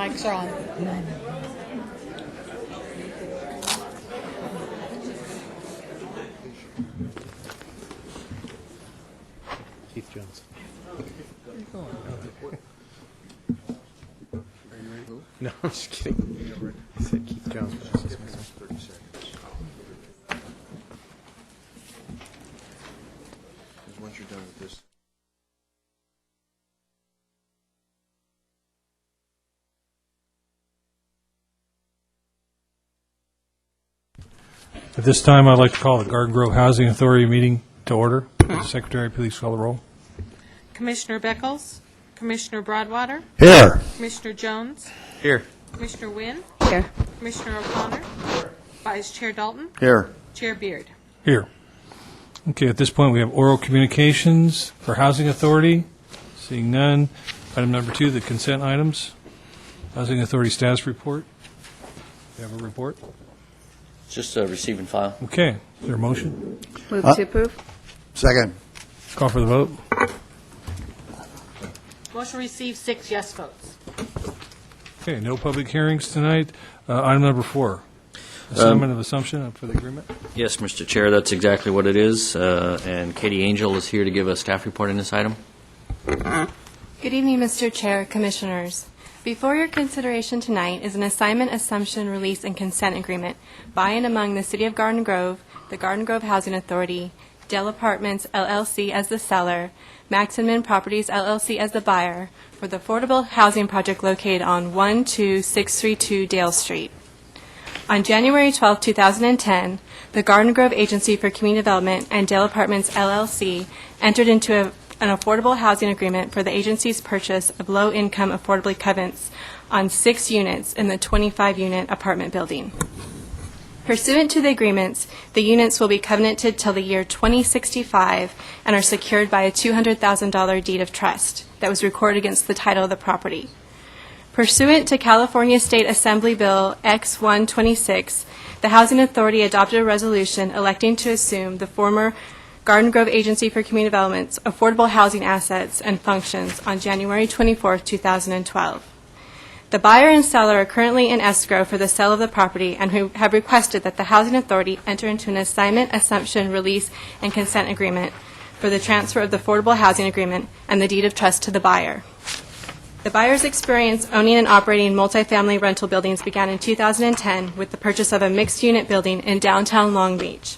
Mics are on. Keith Jones. No, I'm just kidding. I said Keith Jones. But that's just myself. 30 seconds. Because once you're done with this. At this time, I'd like to call the Garden Grove Housing Authority meeting to order. Secretary, please call the roll. Commissioner Beckles, Commissioner Broadwater, Here. Commissioner Jones, Here. Commissioner Wynn, Here. Commissioner O'Connor, Vice Chair Dalton, Here. Chair Beard. Here. Okay, at this point, we have oral communications for Housing Authority. Seeing none. Item number 2, the consent items. Housing Authority status report. You have a report? Just receive and file. Okay. Is there a motion? Move to approve. Second. Call for the vote. Motion received, 6 yes votes. Okay, no public hearings tonight. Item number 4, assignment of assumption for the agreement. Yes, Mr. Chair, that's exactly what it is. And Katie Angel is here to give a staff report on this item. Good evening, Mr. Chair, Commissioners. Before your consideration tonight is an assignment, assumption, release, and consent agreement by and among the City of Garden Grove, the Garden Grove Housing Authority, Dell Apartments, LLC as the seller, Maximum Properties, LLC as the buyer, for the affordable housing project located on 12632 Dale Street. On January 12, 2010, the Garden Grove Agency for Community Development and Dell Apartments, LLC entered into an affordable housing agreement for the agency's purchase of low-income affordably covenants on 6 units in the 25-unit apartment building. Pursuant to the agreements, the units will be covenanted till the year 2065 and are secured by a $200,000 deed of trust that was recorded against the title of the property. Pursuant to California State Assembly Bill X-126, the Housing Authority adopted a resolution electing to assume the former Garden Grove Agency for Community Development's affordable housing assets and functions on January 24, 2012. The buyer and seller are currently in escrow for the sale of the property and who have requested that the Housing Authority enter into an assignment, assumption, release, and consent agreement for the transfer of the affordable housing agreement and the deed of trust to the buyer. The buyer's experience owning and operating multifamily rental buildings began in 2010 with the purchase of a mixed-unit building in downtown Long Beach.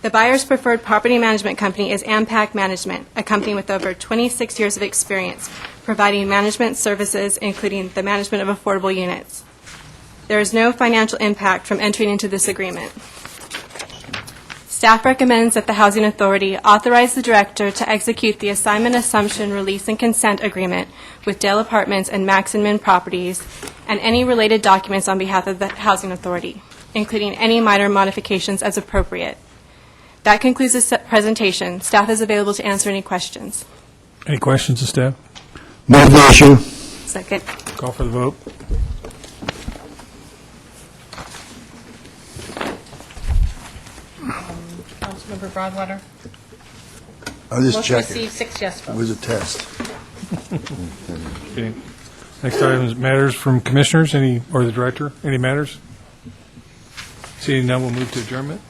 The buyer's preferred property management company is Ampac Management, a company with over 26 years of experience providing management services, including the management of affordable units. There is no financial impact from entering into this agreement. Staff recommends that the Housing Authority authorize the Director to execute the assignment, assumption, release, and consent agreement with Dell Apartments and Maximum Properties and any related documents on behalf of the Housing Authority, including any minor modifications as appropriate. That concludes this presentation. Staff is available to answer any questions. Any questions of staff? Move the issue. Second. Call for the vote. Councilmember Broadwater. I'll just Motion check it. received, 6 yes It votes. was a test. Okay. Next item is matters from commissioners, any, or the director, any matters? Seeing none, we'll move to adjournment.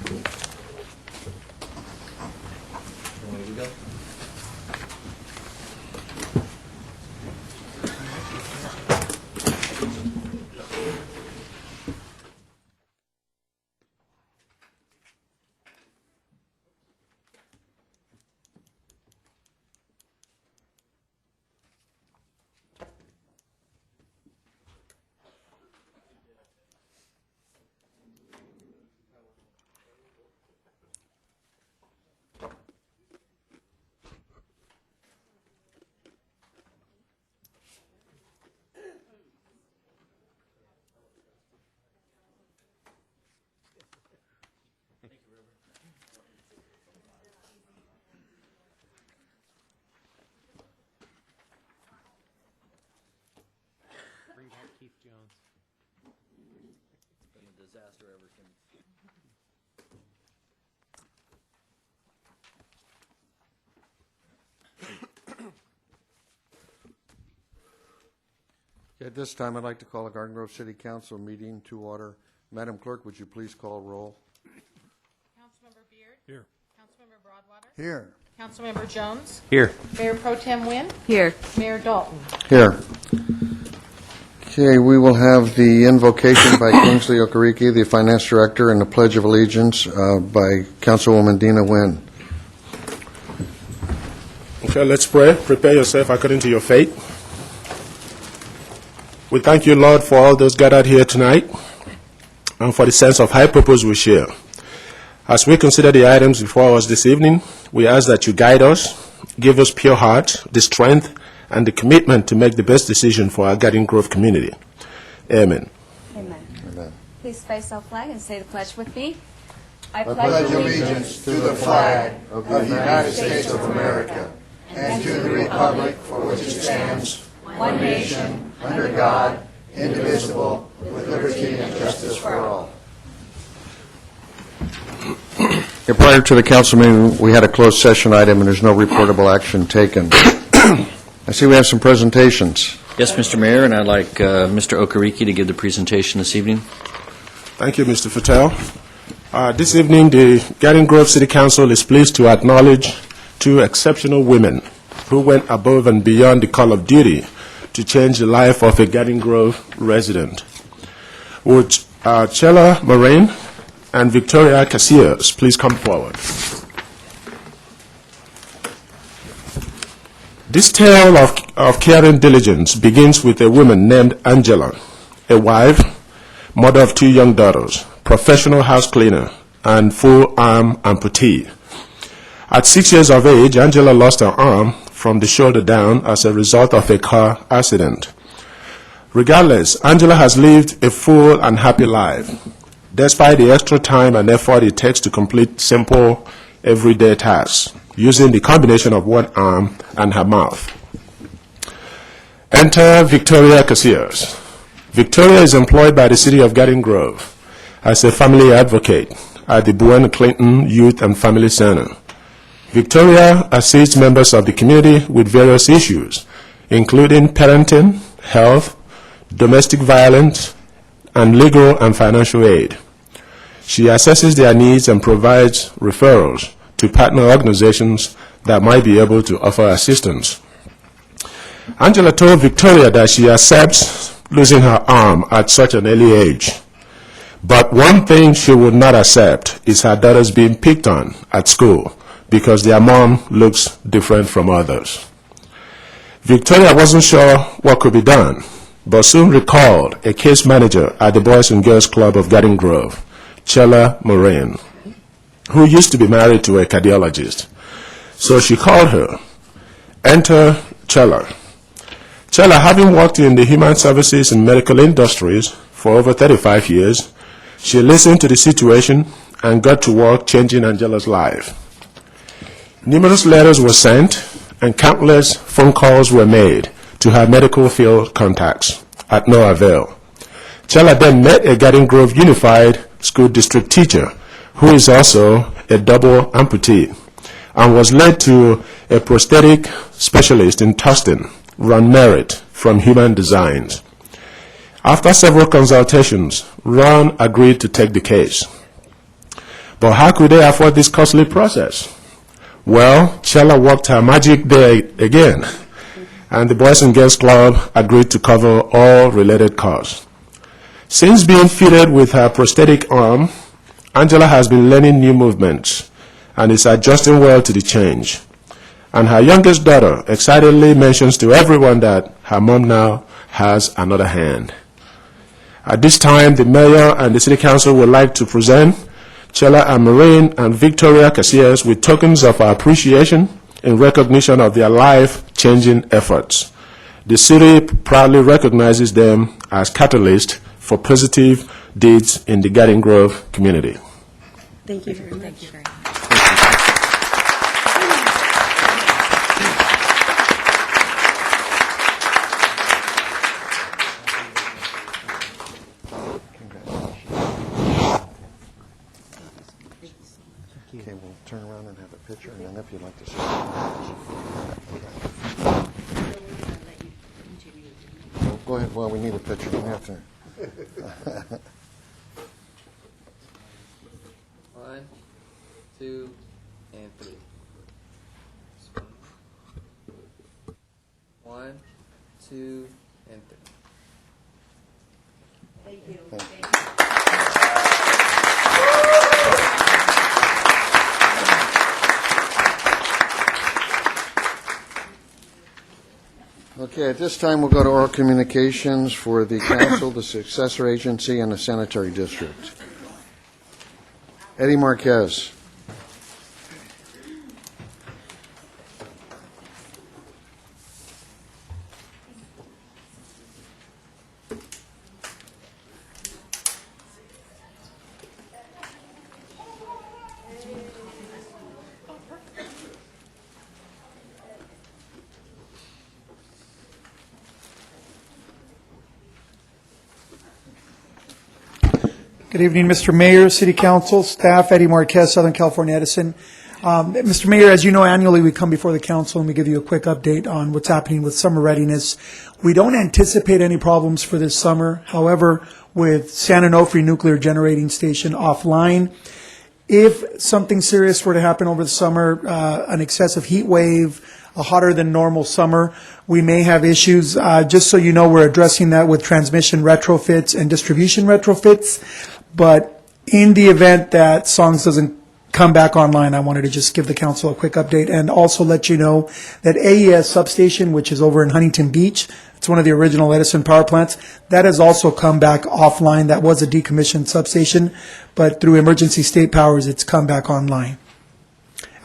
Bring back Keith Jones. It's been a disaster ever since. At this time, I'd like to call the Garden Grove City Council meeting to order. Madam Clerk, would you please call roll? Councilmember Beard. Here. Councilmember Broadwater. Here. Councilmember Jones. Here. Mayor Pro Tem Nguyen. Here. Mayor Dalton. Here. Okay, we will have the invocation by Kingsley Okereke, the Finance Director, and the Pledge of Allegiance by Councilwoman Dina Nguyen. Okay, let's pray. Prepare yourself according to your faith. We thank you, Lord, for all those gathered here tonight and for the sense of high purpose we share. As we consider the items before us this evening, we ask that you guide us, give us pure heart, the strength, and the commitment to make the best decision for our Garden Grove community. Amen. Amen. Please face our flag and say the pledge with me. I pledge allegiance to the flag of the United States of America and to the republic for which it stands, one nation, under God, indivisible, with liberty and justice for all. Prior to the council meeting, we had a closed session item, and there's no reportable action taken. I see we have some presentations. Yes, Mr. Mayor, and I'd like Mr. Okereke to give the presentation this evening. Thank you, Mr. Fattel. This evening, the Garden Grove City Council is pleased to acknowledge two exceptional women who went above and beyond the call of duty to change the life of a Garden Grove resident. Would Chella Moraine and Victoria Casillas please come forward? This tale of caring diligence begins with a woman named Angela, a wife, mother of two young daughters, professional house cleaner, and full arm amputee. At 6 years of age, Angela lost her arm from the shoulder down as a result of a car accident. Regardless, Angela has lived a full and happy life, despite the extra time and effort it takes to complete simple, everyday tasks, using the combination of one arm and her mouth. Enter Victoria Casillas. Victoria is employed by the City of Garden Grove as a family advocate at the Buena Clinton Youth and Family Center. Victoria assists members of the community with various issues, including parenting, health, domestic violence, and legal and financial aid. She assesses their needs and provides referrals to partner organizations that might be able to offer assistance. Angela told Victoria that she accepts losing her arm at such an early age. But one thing she would not accept is her daughters being picked on at school because their mom looks different from others. Victoria wasn't sure what could be done, but soon recalled a case manager at the Boys and Girls Club of Garden Grove, Chella Moraine, who used to be married to a cardiologist. So she called her. Enter Chella. Chella, having worked in the human services and medical industries for over 35 years, she listened to the situation and got to work changing Angela's life. Numerous letters were sent and countless phone calls were made to her medical field contacts, at no avail. Chella then met a Garden Grove Unified School District teacher who is also a double amputee and was led to a prosthetic specialist in Tustin, Ron Merritt from Human Designs. After several consultations, Ron agreed to take the case. But how could they afford this costly process? Well, Chella worked her magic there again, and the Boys and Girls Club agreed to cover all related costs. Since being fitted with her prosthetic arm, Angela has been learning new movements and is adjusting well to the change. And her youngest daughter excitedly mentions to everyone that her mom now has another hand. At this time, the mayor and the city council would like to present Chella Moraine and Victoria Casillas with tokens of our appreciation in recognition of their life-changing efforts. The city proudly recognizes them as catalysts for positive deeds in the Garden Grove community. Thank you very much. Thank you very much. Okay, we'll turn around and have a picture, and then if you'd like to see Go go ahead. Well, we need a picture. We have to. 1, 2, and 3. 1, 2, and 3. Thank you. Okay, at this time, we'll go to oral communications for the council, the successor agency, and the sanitary district. Eddie Marquez. Good evening, Mr. Mayor, City Council, staff, Eddie Marquez, Southern California Edison. Mr. Mayor, as you know, annually we come before the council and we give you a quick update on what's happening with summer readiness. We don't anticipate any problems for this summer. However, with San Onofre Nuclear Generating Station offline, if something serious were to happen over the summer, an excessive heat wave, a hotter than normal summer, we may have issues. Just so you know, we're addressing that with transmission retrofits and distribution retrofits. But in the event that Songs doesn't come back online, I wanted to just give the council a quick update and also let you know that AES substation, which is over in Huntington Beach, it's one of the original Edison power plants, that has also come back offline. That was a decommissioned substation, but through emergency state powers, it's come back online.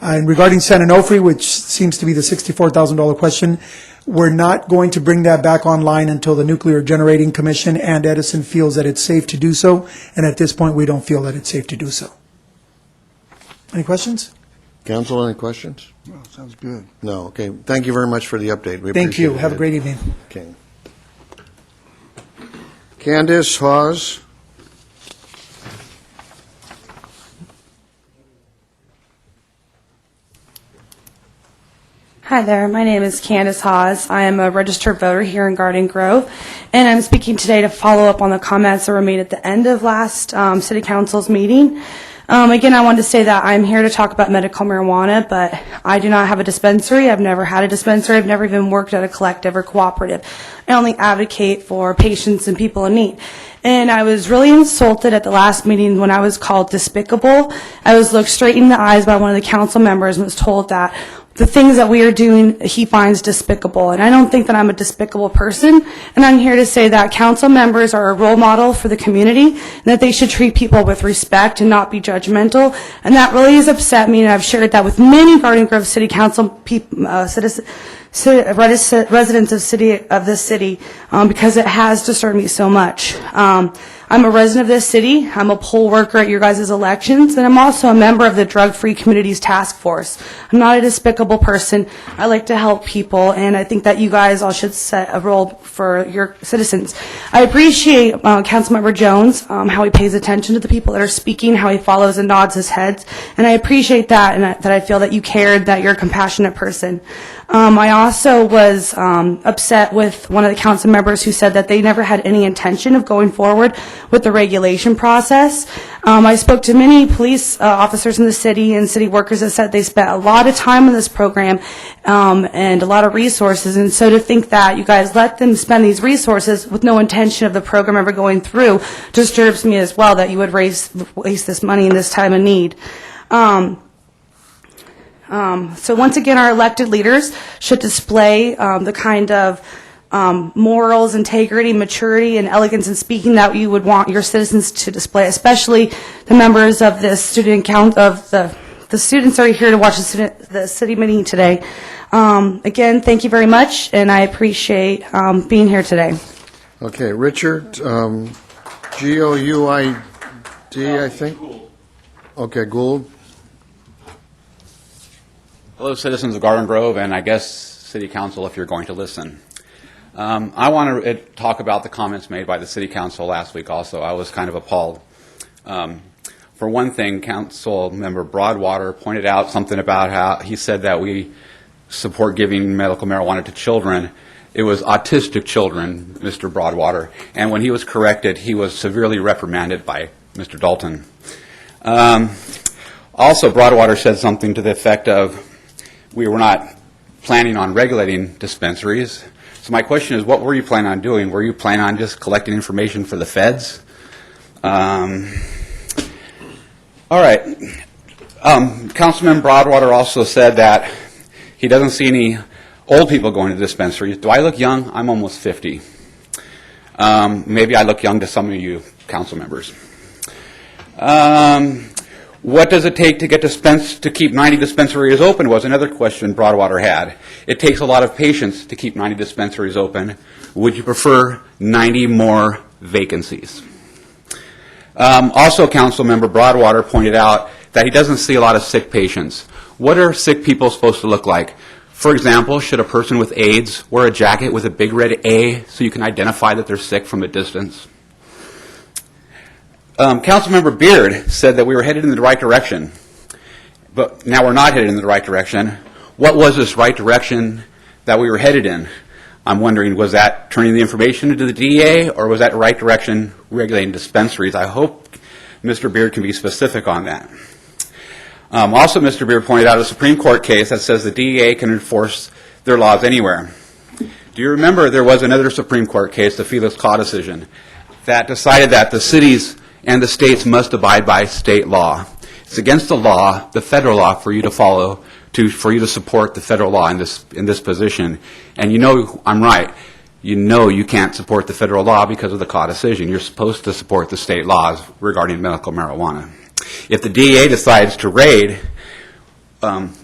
And regarding San Onofre, which seems to be the $64,000 question, we're not going to bring that back online until the Nuclear Generating Commission and Edison feels that it's safe to do so. And at this point, we don't feel that it's safe to do so. Any questions? Council, any questions? No, sounds good. No, okay. Thank you very much for the update. We Thank you. appreciate Have it. a great evening. Okay. Candace Hawes. Hi there, my name is Candace Hawes. I am a registered voter here in Garden Grove, and I'm speaking today to follow up on the comments that were made at the end of last City Council's meeting. Again, I wanted to say that I'm here to talk about medical marijuana, but I do not have a dispensary. I've never had a dispensary. I've never even worked at a collective or cooperative. I only advocate for patients and people in need. And I was really insulted at the last meeting when I was called despicable. I was looked straight in the eyes by one of the council members and was told that the things that we are doing, he finds despicable. And I don't think that I'm a despicable person. And I'm here to say that council members are a role model for the community and that they should treat people with respect and not be judgmental. And that really has upset me, and I've shared that with many Garden Grove City Council citizens, residents of this city, because it has disturbed me so much. I'm a resident of this city. I'm a poll worker at your guys' elections, and I'm also a member of the Drug-Free Communities Task Force. I'm not a despicable person. I like to help people, and I think that you guys all should set a role for your citizens. I appreciate Councilmember Jones, how he pays attention to the people that are speaking, how he follows and nods his head, and I appreciate that, and that I feel that you cared, that you're a compassionate person. I also was upset with one of the council members who said that they never had any intention of going forward with the regulation process. I spoke to many police officers in the city and city workers that said they spent a lot of time on this program and a lot of resources, and so to think that you guys let them spend these resources with no intention of the program ever going through disturbs me as well, that you would waste this money in this time of need. So once again, our elected leaders should display the kind of morals, integrity, maturity, and elegance in speaking that you would want your citizens to display, especially the members of the student the students that are here to watch the city meeting today. Again, thank you very much, and I appreciate being here today. Okay, Richard, G-O-U-I-D, I think? Okay, Gould. Hello, citizens of Garden Grove, and I guess City Council, if you're going to listen. I want to talk about the comments made by the City Council last week also. I was kind of appalled. For one thing, Council Member Broadwater pointed out something about how he said that we support giving medical marijuana to children, It was autistic children, Mr. Broadwater, and when he was corrected, he was severely reprimanded by Mr. Dalton. Also, Broadwater said something to the effect of, we were not planning on regulating dispensaries. So my question is, what were you planning on doing? Were you planning on just collecting information for the feds? All right. Councilman Broadwater also said that he doesn't see any old people going to dispensaries. Do I look young? I'm almost 50. Maybe I look young to some of you council members. What does it take to get to keep 90 dispensaries open was another question Broadwater had. It takes a lot of patience to keep 90 dispensaries open. Would you prefer 90 more vacancies? Also, Councilmember Broadwater pointed out that he doesn't see a lot of sick patients. What are sick people supposed to look like? For example, should a person with AIDS wear a jacket with a big red A so you can identify that they're sick from a distance? Councilmember Beard said that we were headed in the right direction, but now we're not headed in the right direction. What was this right direction that we were headed in? I'm wondering, was that turning the information into the DEA, or was that the right direction regulating dispensaries? I hope Mr. Beard can be specific on that. Also, Mr. Beard pointed out a Supreme Court case that says the DEA can enforce their laws anywhere. Do you remember there was another Supreme Court case, the Felix Kaw decision, that decided that the cities and the states must abide by state law? It's against the law, the federal law, for you to follow, for you to support the federal law in this position. And you know I'm right. You know you can't support the federal law because of the Kaw decision. You're supposed to support the state laws regarding medical marijuana. If the DEA decides to raid,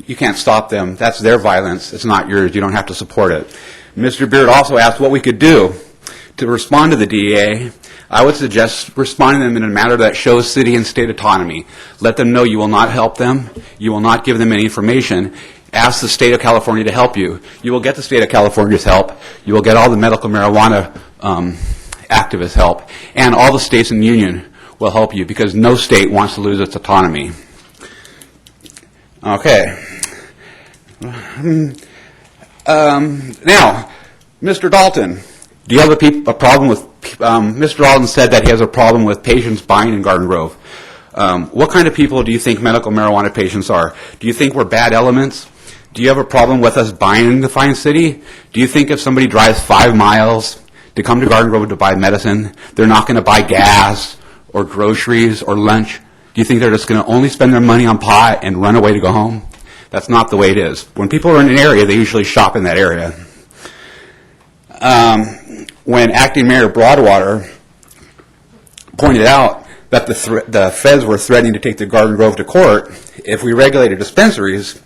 you can't stop them. That's their violence. It's not yours. You don't have to support it. Mr. Beard also asked what we could do to respond to the DEA. I would suggest responding to them in a manner that shows city and state autonomy. Let them know you will not help them. You will not give them any information. Ask the state of California to help you. You will get the state of California's help. You will get all the medical marijuana activists' help. And all the states in the union will help you because no state wants to lose its autonomy. Okay. Now, Mr. Dalton, do you have a problem with, Mr. Dalton said that he has a problem with patients buying in Garden Grove. What kind of people do you think medical marijuana patients are? Do you think we're bad elements? Do you have a problem with us buying in the fine city? Do you think if somebody drives 5 miles to come to Garden Grove to buy medicine, they're not going to buy gas or groceries or lunch? Do you think they're just going to only spend their money on pot and run away to go home? That's not the way it is. When people are in an area, they usually shop in that area. When Acting Mayor Broadwater pointed out that the feds were threatening to take the Garden Grove to court if we regulated dispensaries,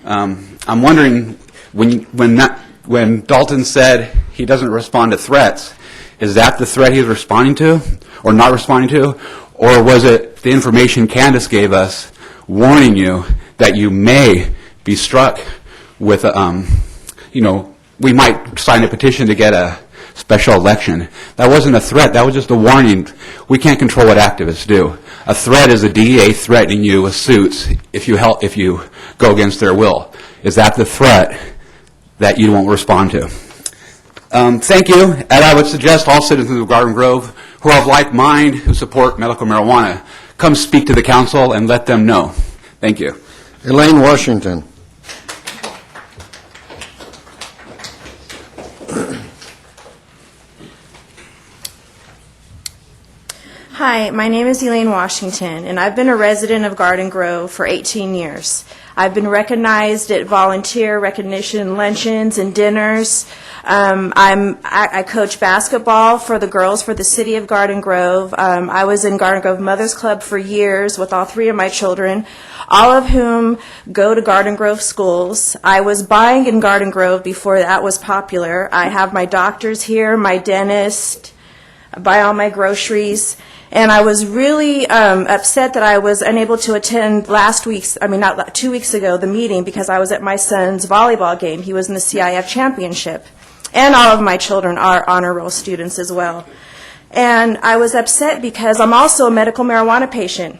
I'm wondering, when Dalton said he doesn't respond to threats, is that the threat he's responding to or not responding to? Or was it the information Candace gave us warning you that you may be struck with, we might sign a petition to get a special election? That wasn't a threat. That was just a warning. We can't control what activists do. A threat is a DEA threatening you with suits if you go against their will. Is that the threat that you won't respond to? Thank you. And I would suggest all citizens of Garden Grove who are of like mind, who support medical marijuana, come speak to the council and let them know. Thank you. Elaine Washington. Hi, my name is Elaine Washington, and I've been a resident of Garden Grove for 18 years. I've been recognized at volunteer recognition luncheons and dinners. I coach basketball for the girls for the city of Garden Grove. I was in Garden Grove Mothers Club for years with all 3 of my children, all of whom go to Garden Grove schools. I was buying in Garden Grove before that was popular. I have my doctors here, my dentist, I buy all my groceries. And I was really upset that I was unable to attend 2 weeks ago, the meeting, because I was at my son's volleyball game. He was in the CIF championship. And all of my children are honor roll students as well. And I was upset because I'm also a medical marijuana patient.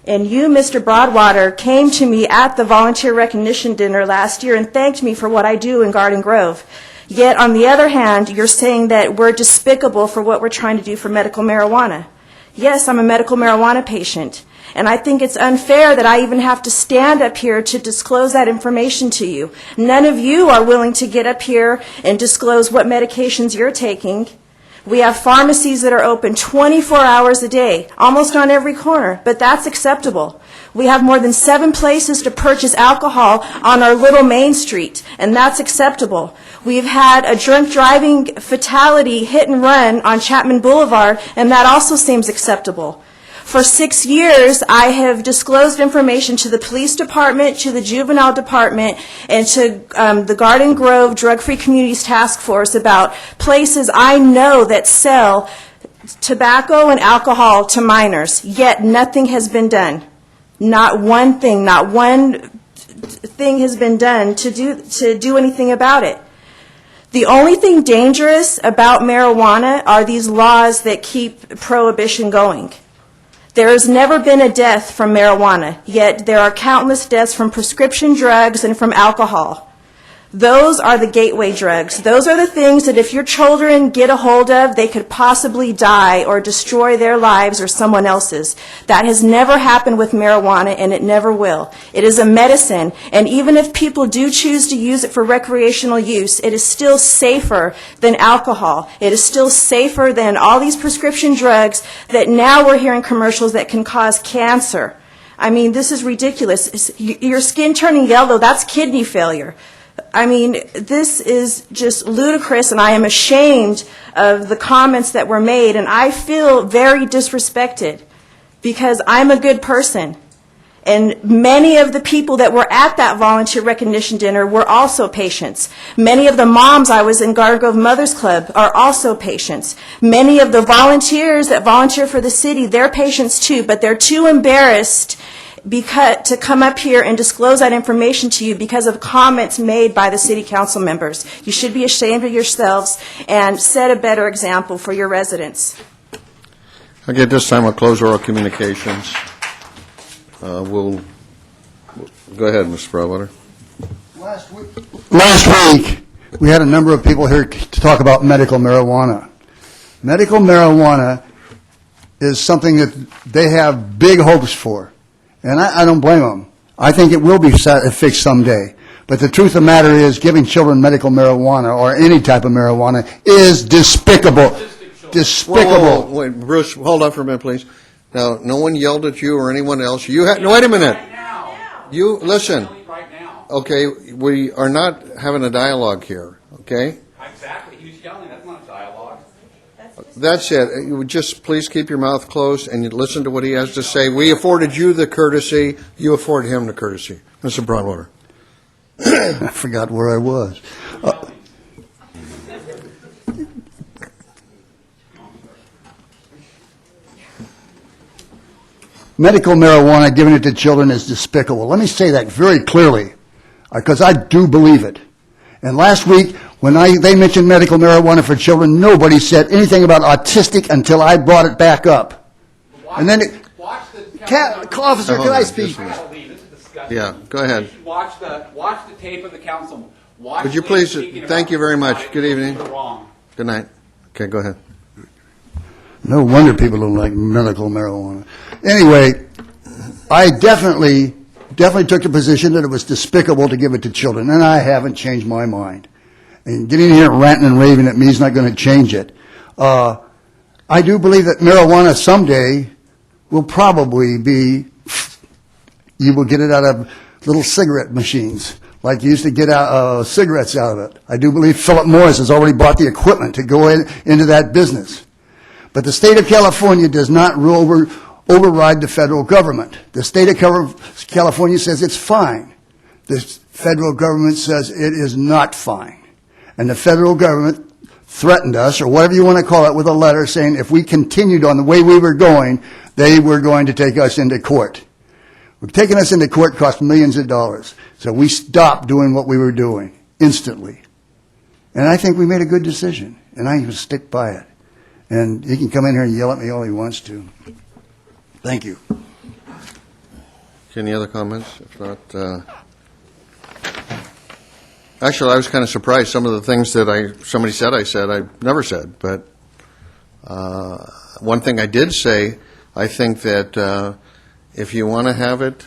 And you, Mr. Broadwater, came to me at the volunteer recognition dinner last year and thanked me for what I do in Garden Grove. Yet, on the other hand, you're saying that we're despicable for what we're trying to do for medical marijuana. Yes, I'm a medical marijuana patient, and I think it's unfair that I even have to stand up here to disclose that information to you. None of you are willing to get up here and disclose what medications you're taking. We have pharmacies that are open 24 hours a day, almost on every corner, but that's acceptable. We have more than 7 places to purchase alcohol on our little main street, and that's acceptable. We've had a drunk driving fatality hit and run on Chapman Boulevard, and that also seems acceptable. For 6 years, I have disclosed information to the police department, to the juvenile department, and to the Garden Grove Drug-Free Communities Task Force about places I know that sell tobacco and alcohol to minors, yet nothing has been done. Not one thing, not one thing has been done to do anything about it. The only thing dangerous about marijuana are these laws that keep prohibition going. There has never been a death from marijuana, yet there are countless deaths from prescription drugs and from alcohol. Those are the gateway drugs. Those are the things that if your children get a hold of, they could possibly die or destroy their lives or someone else's. That has never happened with marijuana, and it never will. It is a medicine, and even if people do choose to use it for recreational use, it is still safer than alcohol. It is still safer than all these prescription drugs that now we're hearing commercials that can cause cancer. I mean, this is ridiculous. Your skin turning yellow, that's kidney failure. I mean, this is just ludicrous, and I am ashamed of the comments that were made, and I feel very disrespected because I'm a good person. And many of the people that were at that volunteer recognition dinner were also patients. Many of the moms I was in Garden Grove Mothers Club are also patients. Many of the volunteers that volunteer for the city, they're patients too, but they're too embarrassed to come up here and disclose that information to you because of comments made by the city council members. You should be ashamed of yourselves and set a better example for your residents. Okay, at this time, I'll close oral communications. We'll go ahead, Mr. Broadwater. Last week, we had a number of people here to talk about medical marijuana. Medical marijuana is something that they have big hopes for. And I don't blame them. I think it will be fixed someday. But the truth of the matter is giving children medical marijuana or any type of marijuana is despicable. Despicable. Whoa, wait, Bruce, hold on for a minute, please. Now, no one yelled at you or anyone else. You no, wait a minute. You listen. Okay, we are not having a dialogue here, okay? Exactly. He was yelling. That's not a dialogue. That's it. You would just please keep your mouth closed and you listen to what he has to say. We afforded you the courtesy. You afforded him the courtesy. Mr. Broadwater. I forgot where I was. Medical marijuana, giving it to children, is despicable. Let me say that very clearly, because I do believe it. And last week, when they mentioned medical marijuana for children, nobody said anything about autistic until I brought it back up. And then, officer, can I speak? Yeah, go ahead. Watch the tape of the council. Would you please? Thank you very much. Good evening. Good night. Okay, go ahead. No wonder people don't like medical marijuana. Anyway, I definitely took the position that it was despicable to give it to children, and I haven't changed my mind. And getting here and ranting and raving at me is not going to change it. I do believe that marijuana someday will probably be, you will get it out of little cigarette machines, like you used to get cigarettes out of it. I do believe Philip Morris has already bought the equipment to go into that business. But the state of California does not override the federal government. The state of California says it's fine. The federal government says it is not fine. And the federal government threatened us, or whatever you want to call it, with a letter saying if we continued on the way we were going, they were going to take us into court. Taking us into court cost millions of dollars. So we stopped doing what we were doing instantly. And I think we made a good decision, and I'm going to stick by it. And he can come in here and yell at me all he wants to. Thank you. Any other comments? If not, Actually, I was kind of surprised. Some of the things that somebody said, I never said. But one thing I did say, I think that if you want to have it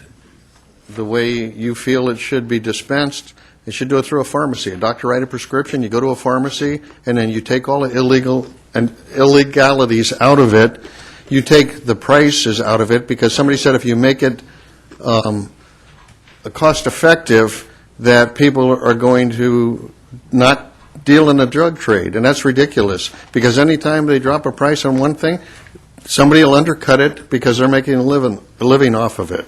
the way you feel it should be dispensed, you should do it through a pharmacy. A doctor write a prescription, you go to a pharmacy, and then you take all the illegalities out of it. You take the prices out of it, because somebody said if you make it cost-effective, that people are going to not deal in the drug trade, and that's ridiculous, because anytime they drop a price on one thing, somebody will undercut it because they're making a living off of it.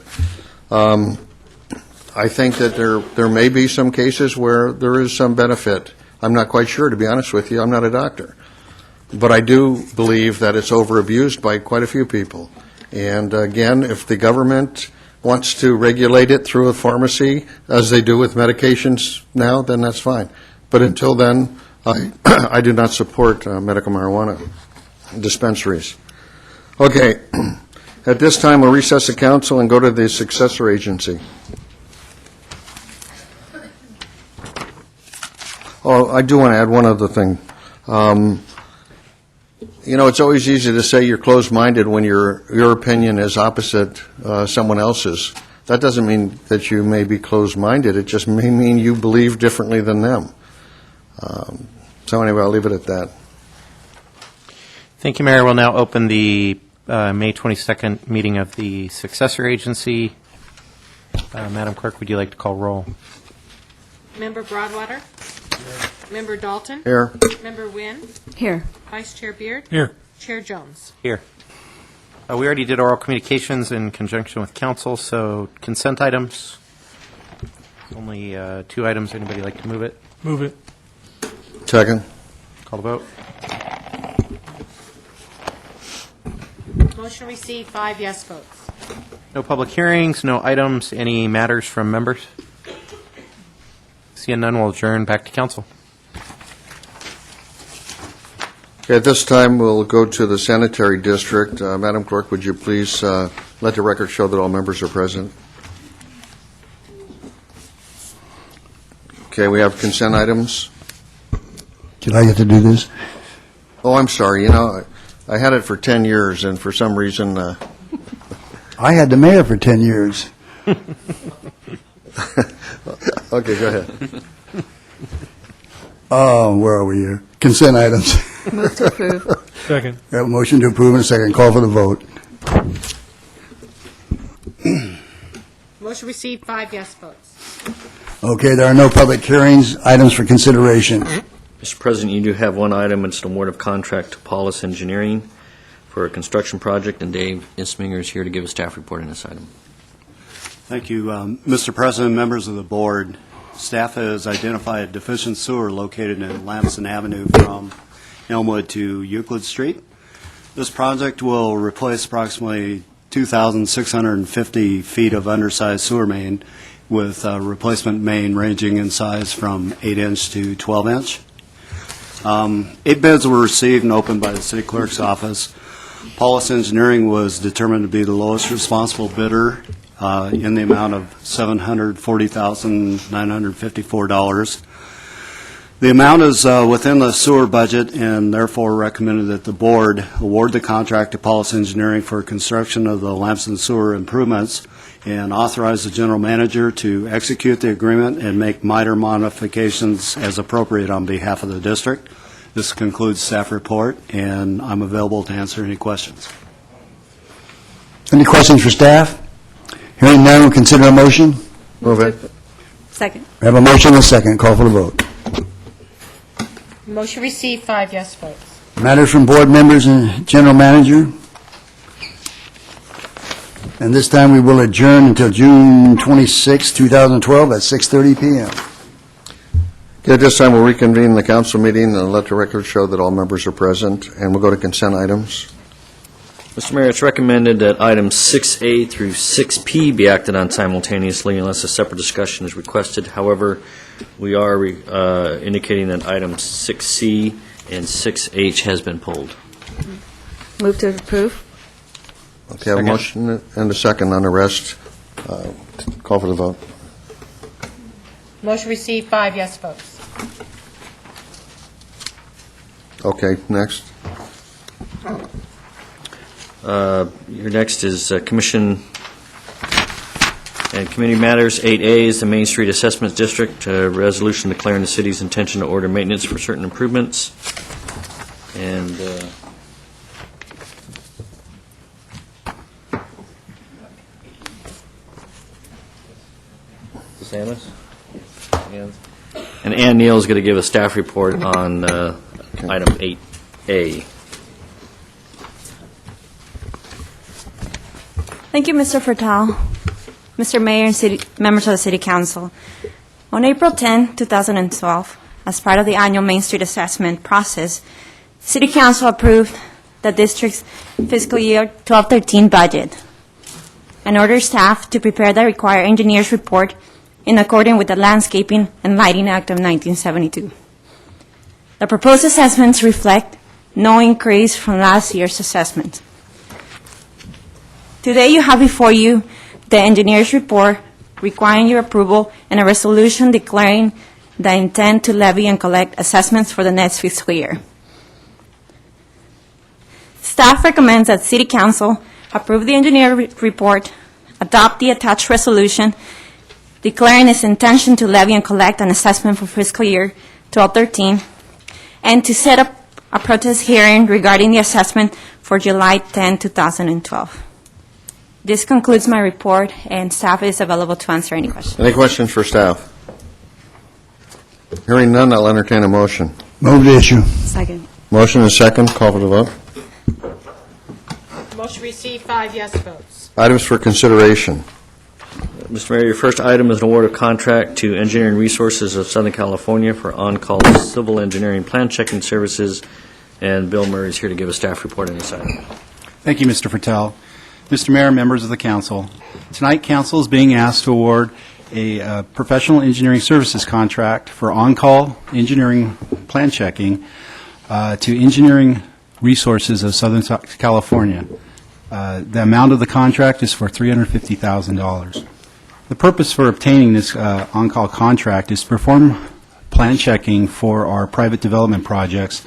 I think that there may be some cases where there is some benefit. I'm not quite sure, to be honest with you. I'm not a doctor. But I do believe that it's overabused by quite a few people. And again, if the government wants to regulate it through a pharmacy, as they do with medications now, then that's fine. But until then, I do not support medical marijuana dispensaries. Okay. At this time, we'll recess the council and go to the successor agency. Oh, I do want to add one other thing. It's always easy to say you're closed-minded when your opinion is opposite someone else's. That doesn't mean that you may be closed-minded. It just may mean you believe differently than them. So anyway, I'll leave it at that. Thank you, Mayor. We'll now open the May 22nd meeting of the Successor Agency. Madam Clerk, would you like to call roll? Member Broadwater? Member Dalton? Here. Member Wynn? Here. Vice Chair Beard? Here. Chair Jones? Here. We already did oral communications in conjunction with council, so consent items. Only 2 items. Anybody like to move it? Move it. Second. Call the vote. Motion received, 5 yes votes. No public hearings, no items. Any matters from members? Seeing none, we'll adjourn back to council. Okay, at this time, we'll go to the Sanitary District. Madam Clerk, would you please let the record show that all members are present? Okay, we have consent items. Did I get to do this? Oh, I'm sorry. I had it for 10 years, and for some reason... I had the mayor for 10 years. Okay, go ahead. Oh, where are we here? Consent items. Move to approve. Second. We have a motion to approve in a second. Call for the vote. Motion received, 5 yes votes. Okay, there are no public hearings. Items for consideration. Mr. President, you do have one item. It's an award of contract to Paulus Engineering for a construction project, and Dave Isminger is here to give a staff report on this item. Thank you. Mr. President, members of the board, staff has identified a deficient sewer located in Lamson Avenue from Elmwood to Euclid Street. This project will replace approximately 2,650 feet of undersized sewer main with a replacement main ranging in size from 8-inch to 12-inch. 8 bids were received and opened by the city clerk's office. Paulus Engineering was determined to be the lowest responsible bidder in the amount of $740,954. The amount is within the sewer budget, and therefore recommended that the board award the contract to Paulus Engineering for construction of the Lamson sewer improvements and authorize the general manager to execute the agreement and make minor modifications as appropriate on behalf of the district. This concludes staff report, and I'm available to answer any questions. Any questions for staff? Hearing none, we'll consider a motion. Move it. Second. We have a motion and a second. Call for the vote. Motion received, 5 yes votes. Matters from board members and general manager. And this time we will adjourn until June 26, 2012 at 6:30 p.m. Okay, at this time, we'll reconvene the council meeting and let the record show that all members are present, and we'll go to consent items. Mr. Mayor, it's recommended that items 6A through 6P be acted on simultaneously unless a separate discussion is requested. However, we are indicating that items 6C and 6H has been pulled. Move to approve. Okay, I have a motion and a second on the rest. Call for the vote. Motion received, 5 yes votes. Okay, next. Your next is Commission and Committee Matters. 8A is the Main Street Assessment District, resolution declaring the city's intention to order maintenance for certain improvements. And Samus? And Ann Neal is going to give a staff report on item 8A. Thank you, Mr. Fertal, Mr. Mayor, and members of the City Council. On April 10, 2012, as part of the annual Main Street assessment process, City Council approved the district's fiscal year 12-13 budget and ordered staff to prepare the required engineer's report in accordance with the Landscaping and Lighting Act of 1972. The proposed assessments reflect no increase from last year's assessment. Today you have before you the engineer's report requiring your approval and a resolution declaring the intent to levy and collect assessments for the next fiscal year. Staff recommends that City Council approve the engineer report, adopt the attached resolution declaring its intention to levy and collect an assessment for fiscal year 12-13, and to set up a protest hearing regarding the assessment for July 10, 2012. This concludes my report, and staff is available to answer any questions. Any questions for staff? Hearing none, I'll entertain a motion. Move the issue. Second. Motion is second. Call for the vote. Motion received, 5 yes votes. Items for consideration. Mr. Mayor, your first item is an award of contract to Engineering Resources of Southern California for on-call civil engineering plan checking services, and Bill Murray is here to give a staff report on this item. Thank you, Mr. Fertel. Mr. Mayor, members of the council, tonight council is being asked to award a professional engineering services contract for on-call engineering plan checking to Engineering Resources of Southern California. The amount of the contract is for $350,000. The purpose for obtaining this on-call contract is to perform plan checking for our private development projects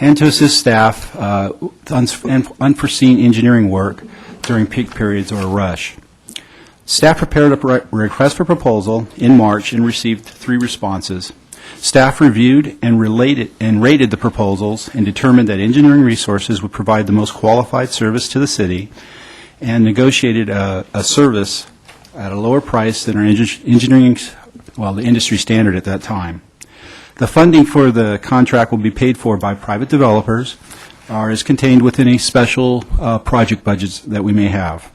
and to assist staff with unforeseen engineering work during peak periods or a rush. Staff prepared a request for proposal in March and received 3 responses. Staff reviewed and rated the proposals and determined that Engineering Resources would provide the most qualified service to the city and negotiated a service at a lower price than our the industry standard at that time. The funding for the contract will be paid for by private developers or is contained within a special project budgets that we may have.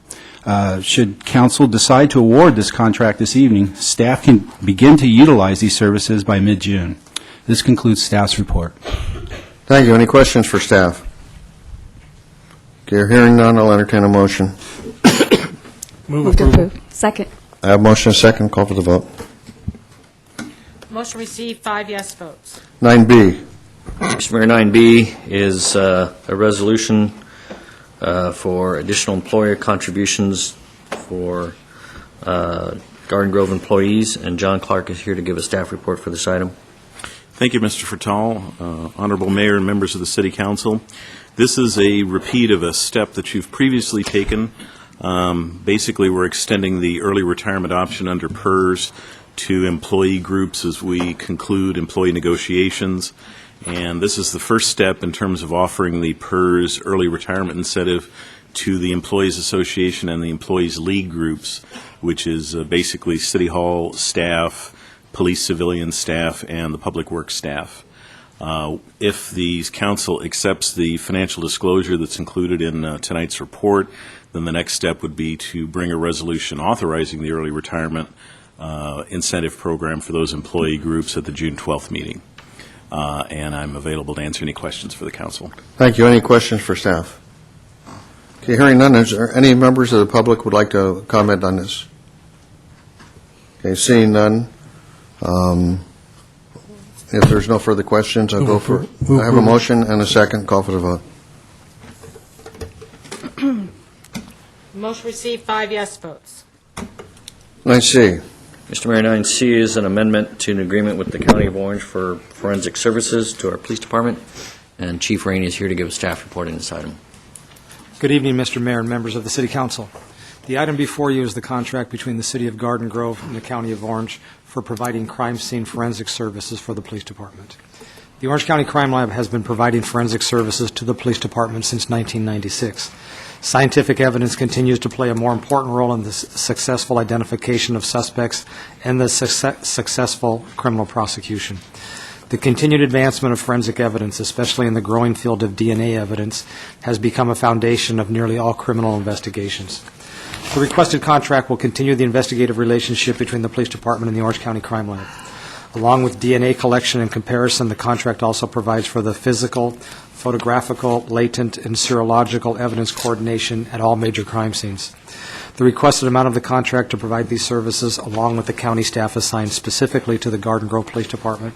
Should council decide to award this contract this evening, staff can begin to utilize these services by mid-June. This concludes staff's report. Thank you. Any questions for staff? Okay, hearing none, I'll entertain a motion. Move to approve. Second. I have motion second. Call for the vote. Motion received, 5 yes votes. 9B. Mr. Mayor, 9B is a resolution for additional employer contributions for Garden Grove employees, and John Clark is here to give a staff report for this item. Thank you, Mr. Fertal. Honorable Mayor and members of the City Council, this is a repeat of a step that you've previously taken. Basically, we're extending the early retirement option under PERS to employee groups as we conclude employee negotiations. And this is the first step in terms of offering the PERS early retirement incentive to the Employees Association and the Employees League groups, which is basically City Hall staff, police civilian staff, and the public works staff. If the council accepts the financial disclosure that's included in tonight's report, then the next step would be to bring a resolution authorizing the early retirement incentive program for those employee groups at the June 12th meeting. And I'm available to answer any questions for the council. Thank you. Any questions for staff? Okay, hearing none, is there any members of the public would like to comment on this? Okay, seeing none. If there's no further questions, I'll go for, I have a motion and a second. Call for the vote. Motion received, 5 yes votes. 9C. Mr. Mayor, 9C is an amendment to an agreement with the County of Orange for forensic services to our police department, and Chief Rainey is here to give a staff report on this item. Good evening, Mr. Mayor and members of the City Council. The item before you is the contract between the City of Garden Grove and the County of Orange for providing crime scene forensic services for the police department. The Orange County Crime Lab has been providing forensic services to the police department since 1996. Scientific evidence continues to play a more important role in the successful identification of suspects and the successful criminal prosecution. The continued advancement of forensic evidence, especially in the growing field of DNA evidence, has become a foundation of nearly all criminal investigations. The requested contract will continue the investigative relationship between the police department and the Orange County Crime Lab. Along with DNA collection and comparison, the contract also provides for the physical, photographical, latent, and serological evidence coordination at all major crime scenes. The requested amount of the contract to provide these services, along with the county staff assigned specifically to the Garden Grove Police Department,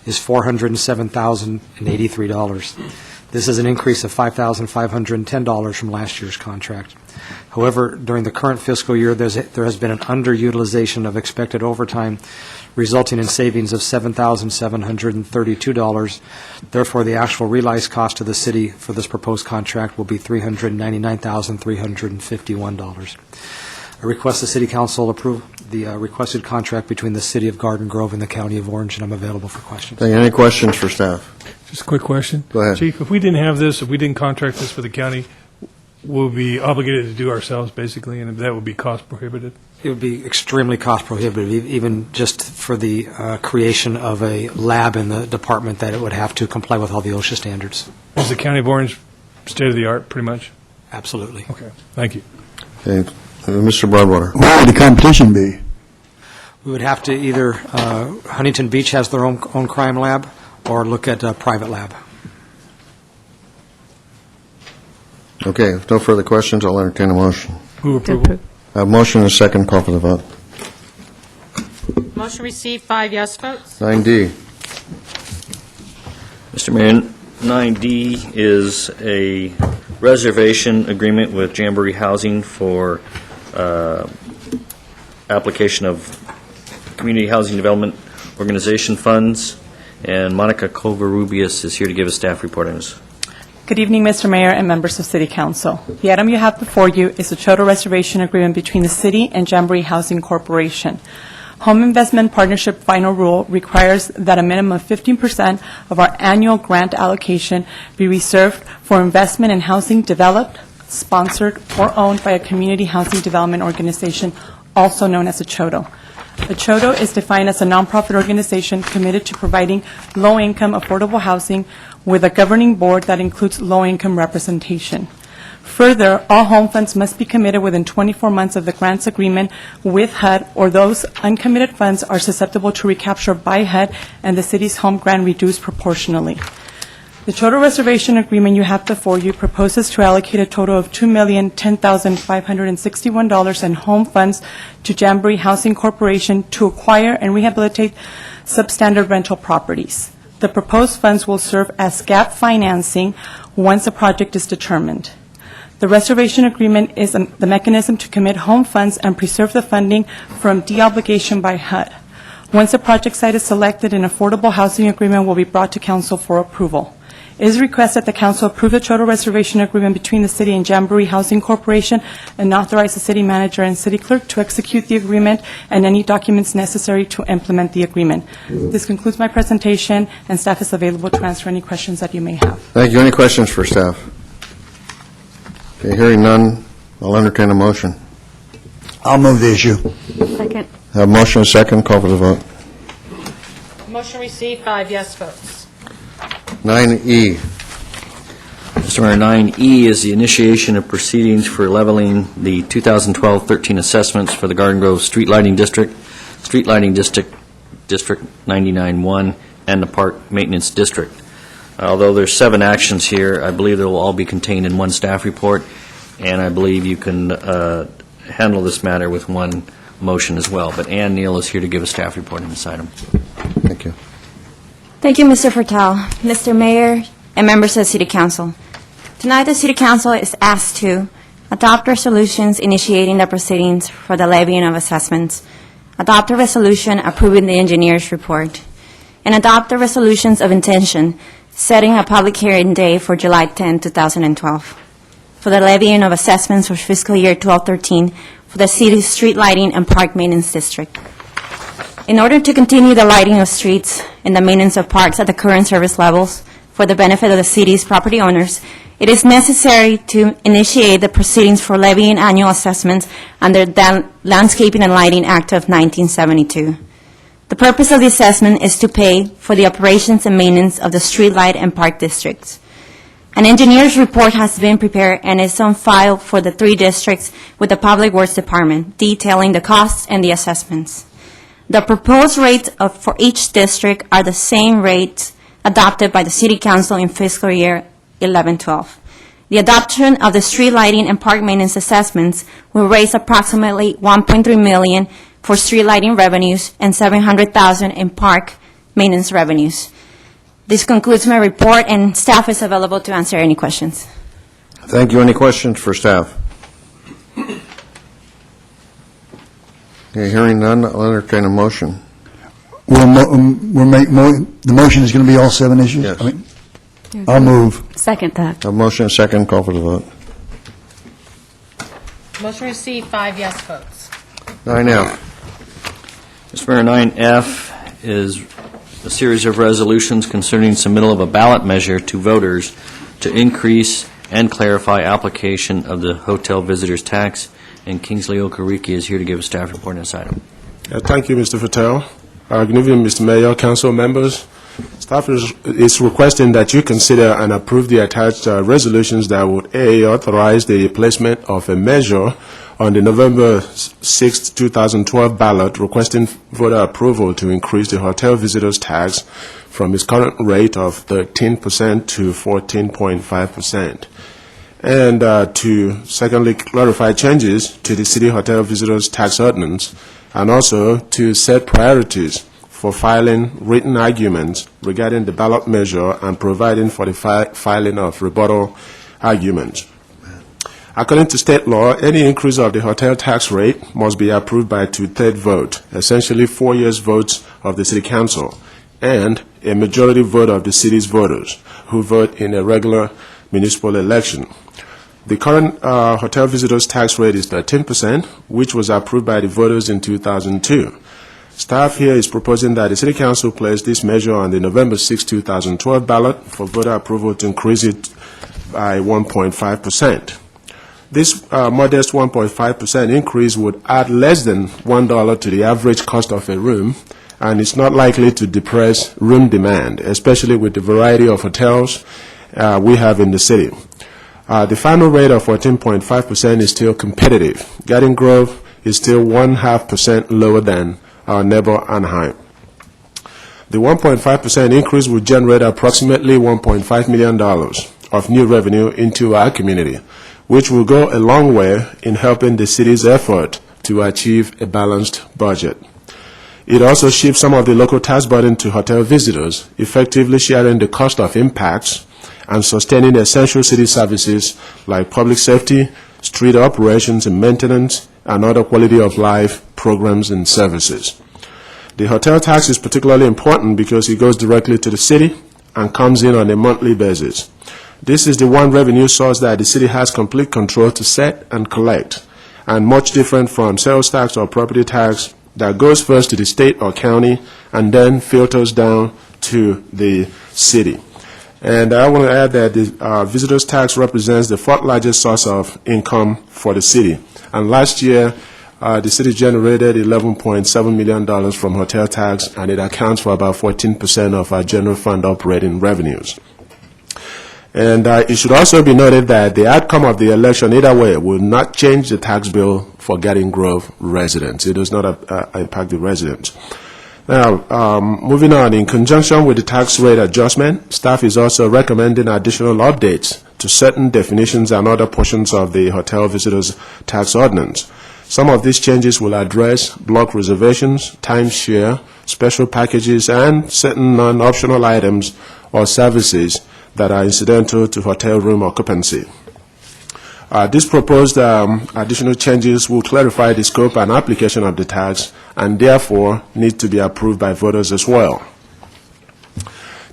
is $407,083. This is an increase of $5,510 from last year's contract. However, during the current fiscal year, there has been an underutilization of expected overtime, resulting in savings of $7,732. Therefore, the actual realized cost to the city for this proposed contract will be $399,351. I request the City Council approve the requested contract between the City of Garden Grove and the County of Orange, and I'm available for questions. Thank you. Any questions for staff? Just a quick question. Go ahead. Chief, if we didn't have this, if we didn't contract this with the county, we'll be obligated to do ourselves, basically, and that would be cost prohibitive? It would be extremely cost prohibitive, even just for the creation of a lab in the department, that it would have to comply with all the OSHA standards. Is the County of Orange state-of-the-art, pretty much? Absolutely. Okay, thank you. Okay. Mr. Broadwater. What would the competition be? We would have to either, Huntington Beach has their own crime lab, or look at a private lab. Okay, if no further questions, I'll entertain a motion. Move approval. I have a motion and a second. Call for the vote. Motion received, 5 yes votes. 9D. Mr. Mayor, 9D is a reservation agreement with Jamboree Housing for application of Community Housing Development Organization funds, and Monica Covarrubias is here to give a staff report on this. Good evening, Mr. Mayor and members of City Council. The item you have before you is a total reservation agreement between the City and Jamboree Housing Corporation. Home Investment Partnership Final Rule requires that a minimum of 15% of our annual grant allocation be reserved for investment in housing developed, sponsored, or owned by a community housing development organization, also known as a CHODO. A CHODO is defined as a nonprofit organization committed to providing low-income affordable housing with a governing board that includes low-income representation. Further, all home funds must be committed within 24 months of the grants agreement with HUD, or those uncommitted funds are susceptible to recapture by HUD and the city's home grant reduced proportionally. The total reservation agreement you have before you proposes to allocate a total of $2,010,561 in home funds to Jamboree Housing Corporation to acquire and rehabilitate substandard rental properties. The proposed funds will serve as gap financing once a project is determined. The reservation agreement is the mechanism to commit home funds and preserve the funding from deobligation by HUD. Once a project site is selected, an affordable housing agreement will be brought to council for approval. It is requested that the council approve the total reservation agreement between the city and Jamboree Housing Corporation and authorize the city manager and city clerk to execute the agreement and any documents necessary to implement the agreement. This concludes my presentation, and staff is available to answer any questions that you may have. Thank you. Any questions for staff? Okay, hearing none, I'll entertain a motion. I'll move the issue. Second. I have a motion and a second. Call for the vote. Motion received, 5 yes votes. 9E. Mr. Mayor, 9E is the initiation of proceedings for leveling the 2012-13 assessments for the Garden Grove Street Lighting District, Street Lighting District 99-1, and the Park Maintenance District. Although there's 7 actions here, I believe they will all be contained in one staff report, and I believe you can handle this matter with one motion as well. But Ann Neal is here to give a staff report on this item. Thank you. Thank you, Mr. Fertel, Mr. Mayor, and members of the City Council. Tonight, the City Council is asked to adopt resolutions initiating the proceedings for the levying of assessments adopt a resolution approving the engineer's report, and adopt the resolutions of intention setting a public hearing day for July 10, 2012, for the levying of assessments for fiscal year 12-13 for the city's street lighting and park maintenance district. In order to continue the lighting of streets and the maintenance of parks at the current service levels for the benefit of the city's property owners, it is necessary to initiate the proceedings for levying annual assessments under the Landscaping and Lighting Act of 1972. The purpose of the assessment is to pay for the operations and maintenance of the street light and park districts. An engineer's report has been prepared and is on file for the 3 districts with the Public Works Department, detailing the costs and the assessments. The proposed rates for each district are the same rates adopted by the City Council in fiscal year 11-12. The adoption of the street lighting and park maintenance assessments will raise approximately $1.3 million for street lighting revenues and $700,000 in park maintenance revenues. This concludes my report, and staff is available to answer any questions. Thank you. Any questions for staff? Okay, hearing none, I'll entertain a motion. The motion is going to be all 7 issues? Yes. I'll move. Second that. A motion and second, call for the vote. Motion received, 5 yes votes. 9F. Mr. Mayor, 9F is a series of resolutions concerning submittal of a ballot measure to voters to increase and clarify application of the hotel visitors tax, and Kingsley Okariki is here to give a staff report on this item. Thank you, Mr. Fattel. Good evening, Mr. Mayor, council members. Staff is requesting that you consider and approve the attached resolutions that would, A, authorize the placement of a measure on the November 6, 2012 ballot requesting voter approval to increase the hotel visitors tax from its current rate of 13% to 14.5%. And to, secondly, clarify changes to the city hotel visitors tax ordinance, and also to set priorities for filing written arguments regarding the ballot measure and providing for the filing of rebuttal arguments. According to state law, any increase of the hotel tax rate must be approved by a 2/3 vote, essentially 4 years votes of the city council, and a majority vote of the city's voters who vote in a regular municipal election. The current hotel visitors tax rate is 13%, which was approved by the voters in 2002. Staff here is proposing that the City Council place this measure on the November 6, 2012 ballot for voter approval to increase it by 1.5%. This modest 1.5% increase would add less than $1 to the average cost of a room, and it's not likely to depress room demand, especially with the variety of hotels we have in the city. The final rate of 14.5% is still competitive. Garden Grove is still 0.5% lower than our neighbor Anaheim. The 1.5% increase would generate approximately $1.5 million of new revenue into our community, which will go a long way in helping the city's effort to achieve a balanced budget. It also shifts some of the local tax burden to hotel visitors, effectively sharing the cost of impacts and sustaining essential city services like public safety, street operations and maintenance, and other quality of life programs and services. The hotel tax is particularly important because it goes directly to the city and comes in on a monthly basis. This is the one revenue source that the city has complete control to set and collect, and much different from sales tax or property tax that goes first to the state or county and then filters down to the city. And I want to add that the visitors tax represents the 4th largest source of income for the city. And last year, the city generated $11.7 million from hotel tax, and it accounts for about 14% of our general fund operating revenues. And it should also be noted that the outcome of the election, either way, will not change the tax bill for Garden Grove residents. It does not impact the residents. Now, moving on, in conjunction with the tax rate adjustment, staff is also recommending additional updates to certain definitions and other portions of the hotel visitors tax ordinance. Some of these changes will address block reservations, timeshare, special packages, and certain non-optional items or services that are incidental to hotel room occupancy. These proposed additional changes will clarify the scope and application of the tax and therefore need to be approved by voters as well.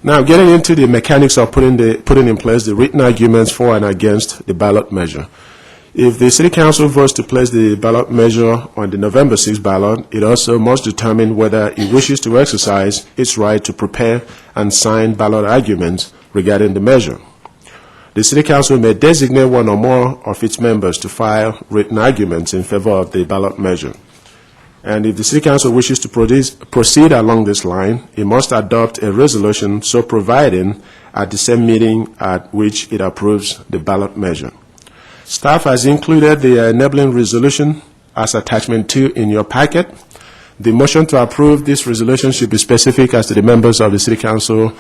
Now, getting into the mechanics of putting in place the written arguments for and against the ballot measure. If the City Council votes to place the ballot measure on the November 6th ballot, it also must determine whether it wishes to exercise its right to prepare and sign ballot arguments regarding the measure. The City Council may designate one or more of its members to file written arguments in favor of the ballot measure. And if the City Council wishes to proceed along this line, it must adopt a resolution so providing at the same meeting at which it approves the ballot measure. Staff has included the enabling resolution as attachment 2 in your packet. The motion to approve this resolution should be specific as to the members of the City Council,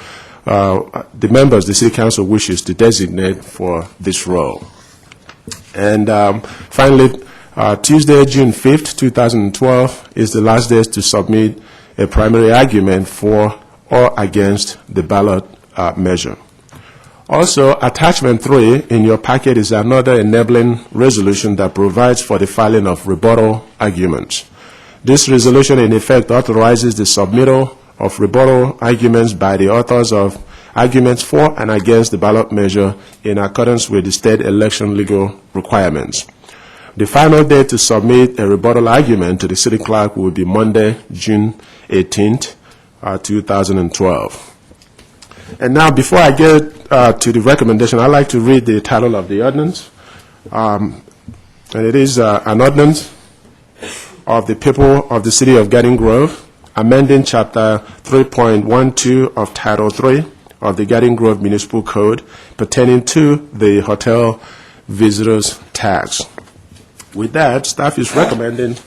the City Council wishes to designate for this role. And finally, Tuesday, June 5th, 2012 is the last day to submit a primary argument for or against the ballot measure. Also, attachment 3 in your packet is another enabling resolution that provides for the filing of rebuttal arguments. This resolution, in effect, authorizes the submittal of rebuttal arguments by the authors of arguments for and against the ballot measure in accordance with the state election legal requirements. The final day to submit a rebuttal argument to the City Clerk will be Monday, June 18th, 2012. And now, before I get to the recommendation, I'd like to read the title of the ordinance. And it is an ordinance of the people of the City of Garden Grove, amending Chapter 3.12 of Title 3 of the Garden Grove Municipal Code pertaining to the hotel visitors tax. With that, staff is recommending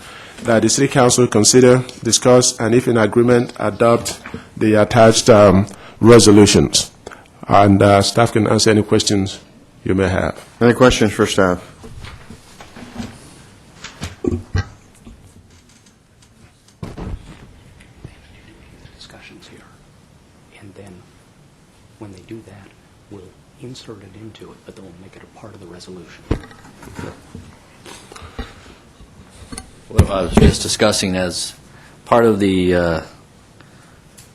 that the City Council consider, discuss, and if in agreement, adopt the attached resolutions. And staff can answer any questions you may have. Any questions for staff? Discussions here. And then when they do that, we'll insert it into it, but then we'll make it a part of the resolution. Well, I was just discussing as part of the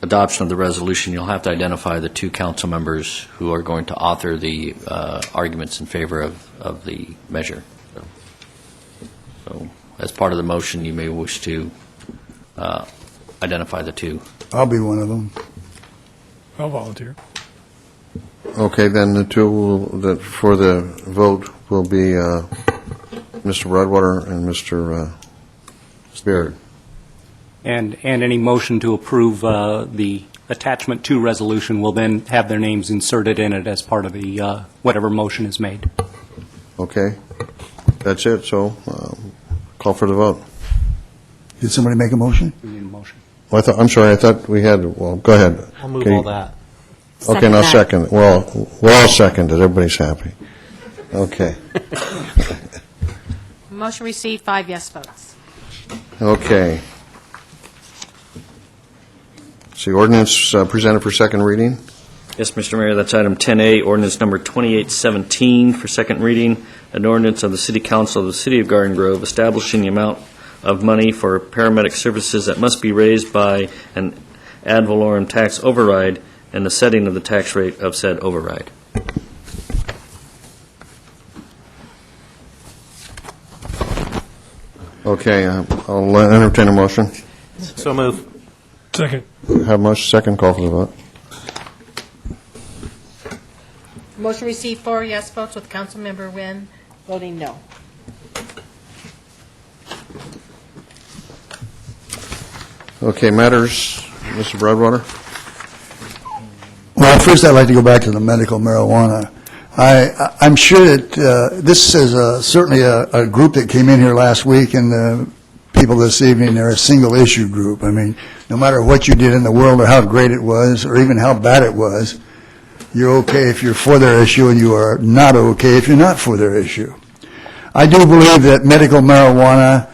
adoption of the resolution, you'll have to identify the two council members who are going to author the arguments in favor of the measure. So as part of the motion, you may wish to identify the two. I'll be one of them. I'll volunteer. Okay, then the two that for the vote will be Mr. Broadwater and Mr. Beard. And any motion to approve the attachment 2 resolution will then have their names inserted in it as part of the whatever motion is made. Okay, that's it. So call for the vote. Did somebody make a motion? We need a motion. Well, I'm sorry. I thought we had. Well, go ahead. I'll move Okay. all that. Okay, now second. Well, we're all seconded. Everybody's happy. Okay. Motion received, 5 yes votes. Okay. See, ordinance presented for second reading. Yes, Mr. Mayor, that's item 10A, ordinance number 2817 for second reading, an ordinance of the City Council of the City of Garden Grove establishing the amount of money for paramedic services that must be raised by an ad valorem tax override and the setting of the tax rate of said override. Okay, I'll entertain a motion. So move. Second. Have motion second, call for the vote. Motion received, 4 yes votes, with Councilmember Nguyen voting no. Okay, matters, Mr. Broadwater? Well, first I'd like to go back to the medical marijuana. I'm sure that this is certainly a group that came in here last week, and the people this evening, they're a single-issue group. I mean, no matter what you did in the world or how great it was or even how bad it was, you're okay if you're for their issue, and you are not okay if you're not for their issue. I do believe that medical marijuana,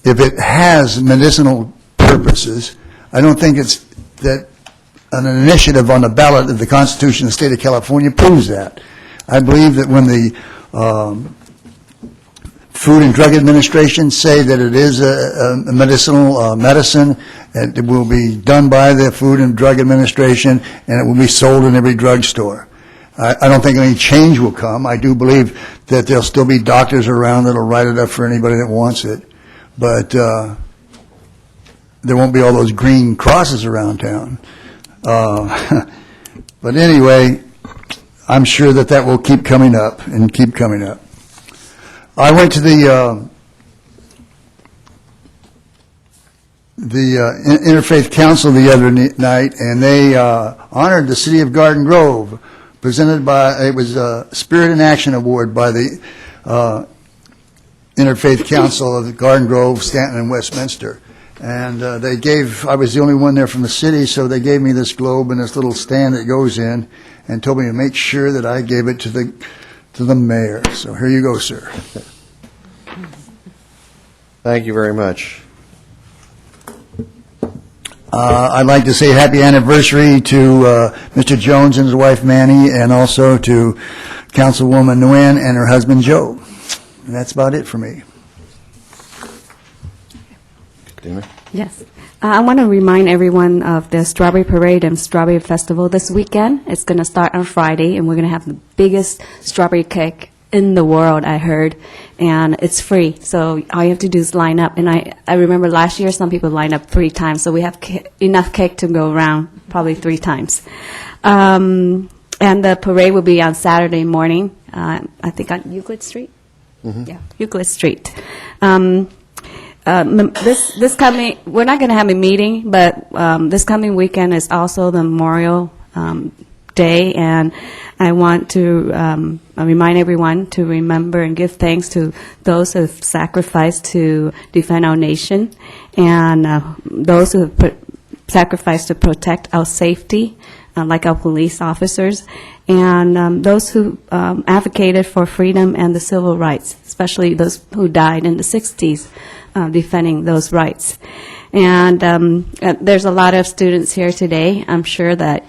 if it has medicinal purposes, I don't think it's that an initiative on the ballot of the Constitution of the State of California proves that. I believe that when the Food and Drug Administration say that it is a medicinal medicine, and it will be done by the Food and Drug Administration, and it will be sold in every drugstore. I don't think any change will come. I do believe that there'll still be doctors around that'll write it up for anybody that wants it, but there won't be all those green crosses around town. But anyway, I'm sure that that will keep coming up and keep coming up. I went to the Interfaith Council the other night, and they honored the city of Garden Grove, presented by, it was a Spirit in Action Award by the Interfaith Council of Garden Grove, Stanton, and Westminster. And they gave, I was the only one there from the city, so they gave me this globe and this little stand that goes in, and told me to make sure that I gave it to the mayor. So here you go, sir. Thank you very much. I'd like to say happy anniversary to Mr. Jones and his wife Manny, and also to Councilwoman Nguyen and her husband Joe. And that's about it for me. Yes. I want to remind everyone of the Strawberry Parade and Strawberry Festival this weekend. It's going to start on Friday, and we're going to have the biggest strawberry cake in the world, I heard, and it's free. So all you have to do is line up. And I remember last year some people lined up 3 times, so we have enough cake to go around probably 3 times. And the parade will be on Saturday morning, I think on Euclid Street? Mm-hmm. Yeah, Euclid Street. This coming, we're not going to have a meeting, but this coming weekend is also the Memorial Day, and I want to remind everyone to remember and give thanks to those who have sacrificed to defend our nation, and those who have sacrificed to protect our safety, like our police officers, and those who advocated for freedom and the civil rights, especially those who died in the 60s. Defending those rights. And there's a lot of students here today. I'm sure that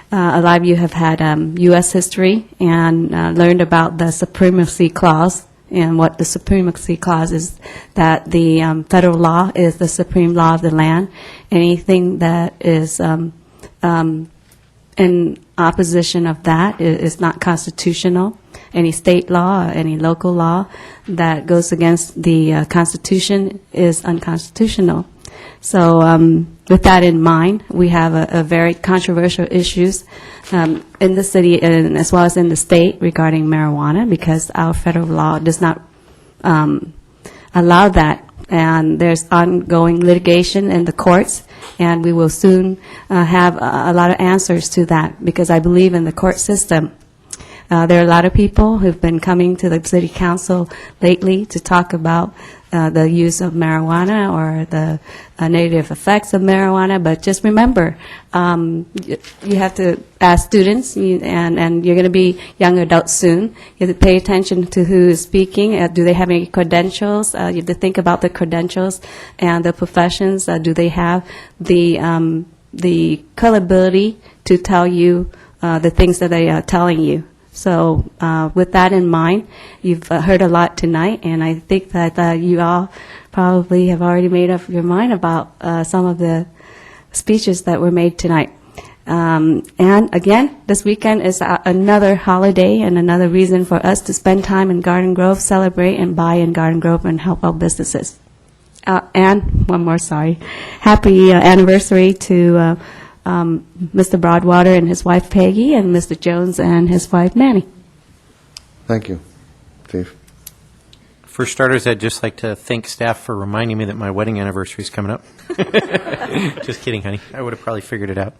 a lot of you have had U.S. history and learned about the Supremacy Clause. And what the Supremacy Clause is, that the federal law is the supreme law of the land. Anything that is in opposition of that is not constitutional. Any state law or any local law that goes against the Constitution is unconstitutional. So with that in mind, we have a very controversial issues in the city and as well as in the state regarding marijuana, because our federal law does not allow that. And there's ongoing litigation in the courts, and we will soon have a lot of answers to that, because I believe in the court system. There are a lot of people who've been coming to the city council lately to talk about the use of marijuana or the negative effects of marijuana, but just remember, you have to ask students, and you're going to be young adults soon. You have to pay attention to who is speaking. Do they have any credentials? You have to think about the credentials and the professions. Do they have the culpability to tell you the things that they are telling you? So with that in mind, you've heard a lot tonight, and I think that you all probably have already made up your mind about some of the speeches that were made tonight. And again, this weekend is another holiday and another reason for us to spend time in Garden Grove, celebrate and buy in Garden Grove, and help our businesses. And one more, sorry. Happy anniversary to Mr. Broadwater and his wife Peggy, and Mr. Jones and his wife Manny. Thank you. Steve? For starters, I'd just like to thank staff for reminding me that my wedding anniversary is coming up. Just kidding, honey. I would have probably figured it out.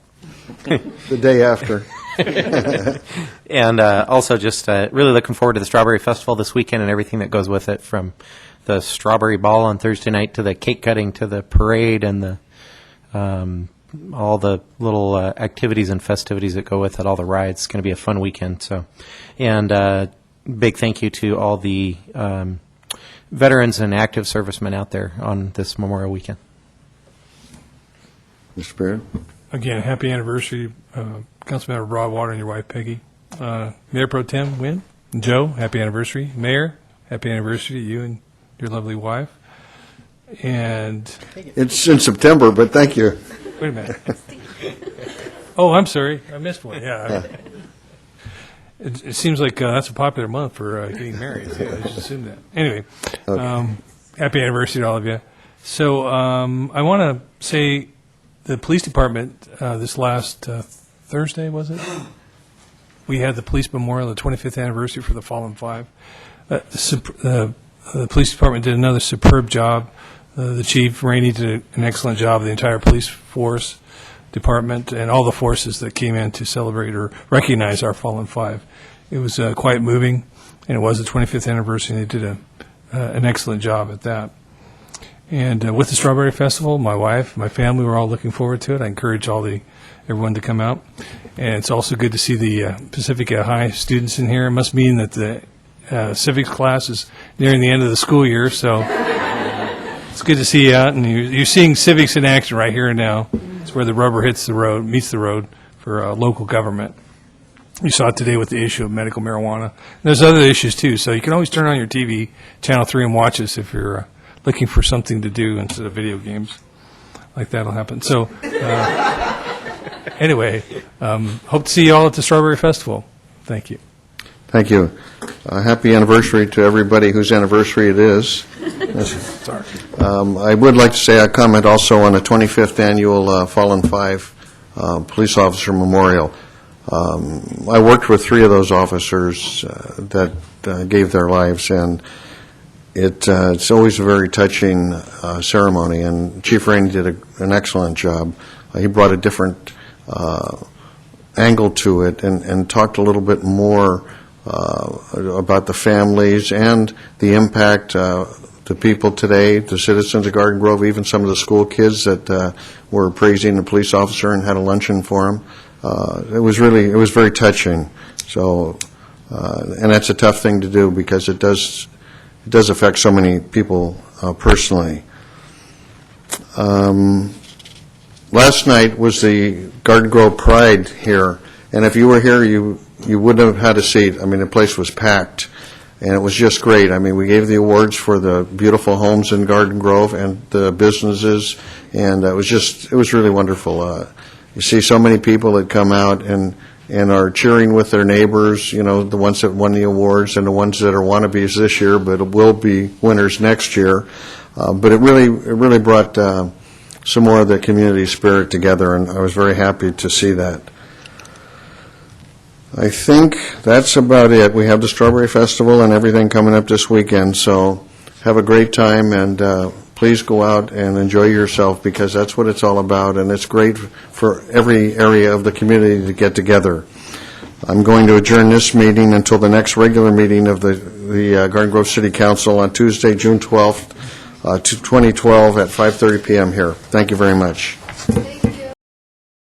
The day after. And also just really looking forward to the Strawberry Festival this weekend and everything that goes with it, from the Strawberry Ball on Thursday night to the cake cutting to the parade and the all the little activities and festivities that go with it, all the rides. It's going to be a fun weekend. So, and big thank you to all the veterans and active servicemen out there on this Memorial Weekend. Mr. Barrett? Again, happy anniversary, Councilmember Broadwater and your wife Peggy. Mayor Pro Tem Wynn, Joe, happy anniversary. Mayor, happy anniversary to you and your lovely wife. And, It's in September, but thank you. wait a minute. Oh, I'm sorry, I missed one, yeah. It seems like that's a popular month for getting married, so I just assumed that. Anyway, happy anniversary to all of you. So I want to say the police department, this last Thursday, was it? We had the police memorial, the 25th anniversary for the Fallen Five. The police department did another superb job. The chief, Rainey, did an excellent job. The entire police force department and all the forces that came in to celebrate or recognize our Fallen Five. It was quite moving, and it was the 25th anniversary, and they did an excellent job at that. And with the Strawberry Festival, my wife, my family, we're all looking forward to it. I encourage everyone to come out. And it's also good to see the Pacifica High students in here. It must mean that the civics class is nearing the end of the school year, so it's good to see you out. And you're seeing civics in action right here and now. It's where the rubber meets the road for local government. You saw it today with the issue of medical marijuana. And there's other issues, too, so you can always turn on your TV, Channel 3, and watch us if you're looking for something to do instead of video games. Like that'll happen. So, anyway, hope to see you all at the Strawberry Festival. Thank you. Thank you. Happy anniversary to everybody whose anniversary it is. Sorry. I would like to say I comment also on the 25th annual Fallen Five Police Officer Memorial. I worked with 3 of those officers that gave their lives, and it's always a very touching ceremony, and Chief Rainey did an excellent job. He brought a different angle to it and talked a little bit more about the families and the impact to people today, the citizens of Garden Grove, even some of the school kids that were praising the police officer and had a luncheon for him. It was very touching. So, and that's a tough thing to do because it does affect so many people personally. Last night was the Garden Grove Pride here, and if you were here, you wouldn't have had a seat. I mean, the place was packed, and it was just great. I mean, we gave the awards for the beautiful homes in Garden Grove and the businesses, and it was really wonderful. You see so many people that come out and are cheering with their neighbors, you know, the ones that won the awards and the ones that are wannabes this year, but will be winners next year. But it really brought some more of the community spirit together, and I was very happy to see that. I think that's about it. We have the Strawberry Festival and everything coming up this weekend, so have a great time, and please go out and enjoy yourself because that's what it's all about, and it's great for every area of the community to get together. I'm going to adjourn this meeting until the next regular meeting of the Garden Grove City Council on Tuesday, June 12th, 2012 at 5:30 p.m. here. Thank you very much.